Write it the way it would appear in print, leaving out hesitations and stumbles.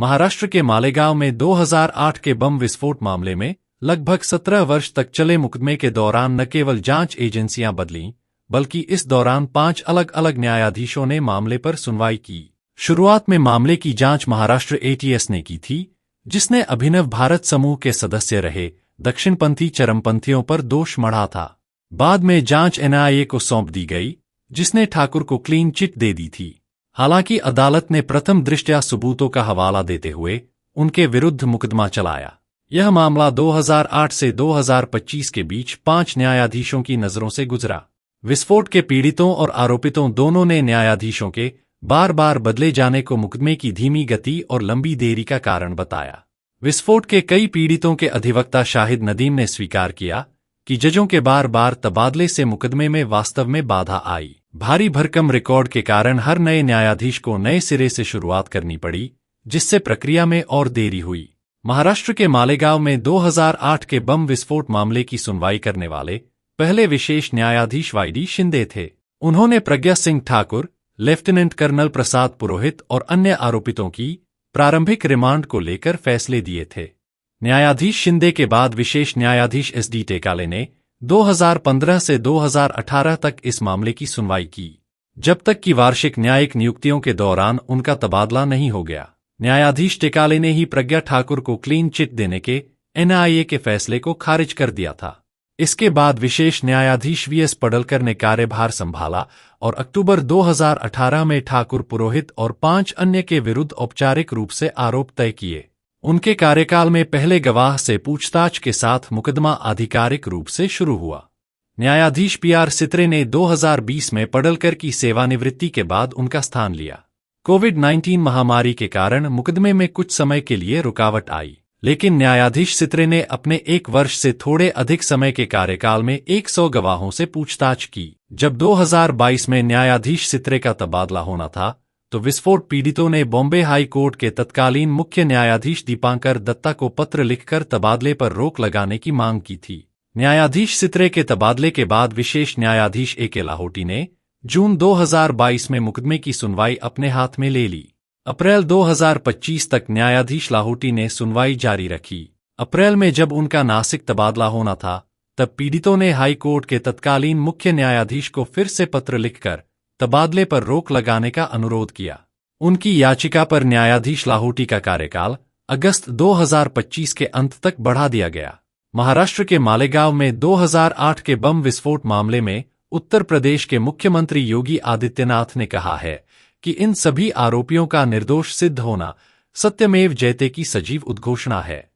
महाराष्ट्र के मालेगांव में 2008 के बम विस्फोट मामले में लगभग 17 वर्ष तक चले मुकदमे के दौरान न केवल जांच एजेंसियां बदलीं, बल्कि इस दौरान 5 अलग अलग न्यायाधीशों ने मामले पर सुनवाई की। शुरुआत में मामले की जांच महाराष्ट्र एटीएस ने की थी, जिसने अभिनव भारत समूह के सदस्य रहे दक्षिणपंथी चरमपंथियों पर दोष मढ़ा था। बाद में जांच एनआईए को सौंप दी गई, जिसने ठाकुर को क्लीन चिट दे दी थी। हालांकि अदालत ने प्रथम दृष्टया सबूतों का हवाला देते हुए उनके विरुद्ध मुकदमा चलाया। यह मामला 2008 से 2025 के बीच 5 न्यायाधीशों की नजरों से गुजरा। विस्फोट के पीड़ितों और आरोपितों दोनों ने न्यायाधीशों के बार बार बदले जाने को मुकदमे की धीमी गति और लंबी देरी का कारण बताया। विस्फोट के कई पीड़ितों के अधिवक्ता शाहिद नदीम ने स्वीकार किया कि जजों के बार बार तबादले से मुकदमे में वास्तव में बाधा आई। भारी भरकम रिकॉर्ड के कारण हर नए न्यायाधीश को नए सिरे से शुरुआत करनी पड़ी, जिससे प्रक्रिया में और देरी हुई। महाराष्ट्र के मालेगांव में 2008 के बम विस्फोट मामले की सुनवाई करने वाले पहले विशेष न्यायाधीश वाईडी शिंदे थे। उन्होंने प्रज्ञा सिंह ठाकुर, लेफ्टिनेंट कर्नल प्रसाद पुरोहित और अन्य आरोपितों की प्रारंभिक रिमांड को लेकर फैसले दिए थे। न्यायाधीश शिंदे के बाद विशेष न्यायाधीश एसडी टेकाले ने 2015 से 2018 तक इस मामले की सुनवाई की, जब तक कि वार्षिक न्यायिक नियुक्तियों के दौरान उनका तबादला नहीं हो गया। न्यायाधीश टेकाले ने ही प्रज्ञा ठाकुर को क्लीन चिट देने के एनआईए के फैसले को खारिज कर दिया था। इसके बाद विशेष न्यायाधीश वीएस पडलकर ने कार्यभार संभाला और अक्टूबर 2018 में ठाकुर, पुरोहित और 5 अन्य के विरुद्ध औपचारिक रूप से आरोप तय किए। उनके कार्यकाल में पहले गवाह से पूछताछ के साथ मुकदमा आधिकारिक रूप से शुरू हुआ। न्यायाधीश पीआर सित्रे ने 2020 में पडलकर की सेवानिवृत्ति के बाद उनका स्थान लिया। कोविड-19 महामारी के कारण मुकदमे में कुछ समय के लिए रुकावट आई, लेकिन न्यायाधीश सित्रे ने अपने 1 वर्ष से थोड़े अधिक समय के कार्यकाल में 100 गवाहों से पूछताछ की। जब 2022 में न्यायाधीश सित्रे का तबादला होना था, तो विस्फोट पीड़ितों ने बॉम्बे हाई कोर्ट के तत्कालीन मुख्य न्यायाधीश दीपांकर दत्ता को पत्र लिखकर तबादले पर रोक लगाने की मांग की थी। न्यायाधीश सित्रे के तबादले के बाद विशेष न्यायाधीश ए.के. लाहोटी ने जून 2022 में मुकदमे की सुनवाई अपने हाथ में ले ली। अप्रैल 2025 तक न्यायाधीश लाहोटी ने सुनवाई जारी रखी। अप्रैल में जब उनका नासिक तबादला होना था, तब पीड़ितों ने हाई कोर्ट के तत्कालीन मुख्य न्यायाधीश को फिर से पत्र लिखकर तबादले पर रोक लगाने का अनुरोध किया। उनकी याचिका पर न्यायाधीश लाहोटी का कार्यकाल अगस्त 2025 के अंत तक बढ़ा दिया गया। महाराष्ट्र के मालेगांव में 2008 के बम विस्फोट मामले में उत्तर प्रदेश के मुख्यमंत्री योगी आदित्यनाथ ने कहा है कि इन सभी आरोपियों का निर्दोष सिद्ध होना सत्यमेव जयते की सजीव उद्घोषणा है।